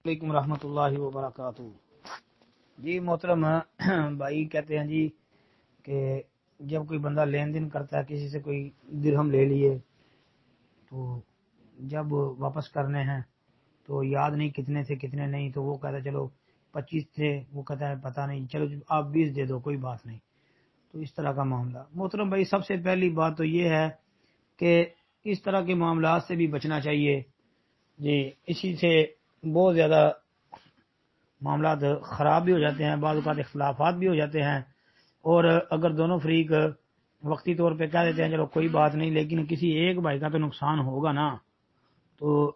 علیکم ورحمۃ اللہ وبرکاتہ۔ جی محترم بھائی کہتے ہیں جی کہ جب کوئی بندہ لین دین کرتا ہے، کسی سے کوئی درہم لے لیے تو جب واپس کرنے ہیں تو یاد نہیں کتنے تھے کتنے نہیں، تو وہ کہتا ہے چلو 25 تھے، وہ کہتا ہے پتہ نہیں، چلو آپ 20 دے دو، کوئی بات نہیں۔ تو اس طرح کا معاملہ محترم بھائی، سب سے پہلی بات تو یہ ہے کہ اس طرح کے معاملات سے بھی بچنا چاہیے جی۔ اسی سے بہت زیادہ معاملات خراب بھی ہو جاتے ہیں، بعض اوقات اختلافات بھی ہو جاتے ہیں، اور اگر دونوں فریق وقتی طور پہ کہہ دیتے ہیں چلو کوئی بات نہیں، لیکن کسی ایک بھائی کا تو نقصان ہوگا نا، تو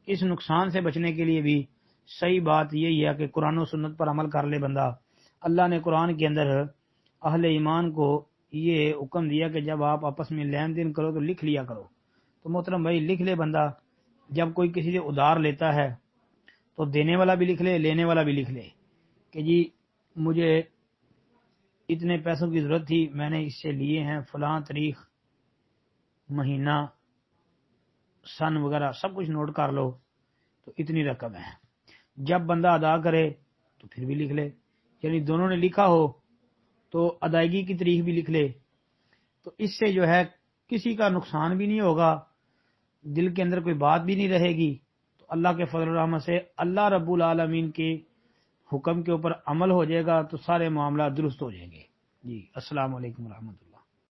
اس نقصان سے بچنے کے لیے بھی صحیح بات یہی ہے کہ قرآن و سنت پر عمل کر لے بندہ۔ اللہ نے قرآن کے اندر اہل ایمان کو یہ حکم دیا کہ جب آپ آپس میں لین دین کرو تو لکھ لیا کرو۔ تو محترم بھائی لکھ لے بندہ، جب کوئی کسی سے ادھار لیتا ہے تو دینے والا بھی لکھ لے، لینے والا بھی لکھ لے کہ جی مجھے اتنے پیسوں کی ضرورت تھی، میں نے اس سے لیے ہیں، فلاں تاریخ، مہینہ، سن وغیرہ سب کچھ نوٹ کر لو، تو اتنی رقم ہے۔ جب بندہ ادا کرے تو پھر بھی لکھ لے، یعنی دونوں نے لکھا ہو تو ادائیگی کی تاریخ بھی لکھ لے، تو اس سے جو ہے کسی کا نقصان بھی نہیں ہوگا، دل کے اندر کوئی بات بھی نہیں رہے گی، تو اللہ کے فضل و رحمت سے اللہ رب العالمین کے حکم کے اوپر عمل ہو جائے گا، تو سارے معاملات درست ہو جائیں گے۔ جی السلام علیکم ورحمۃ اللہ۔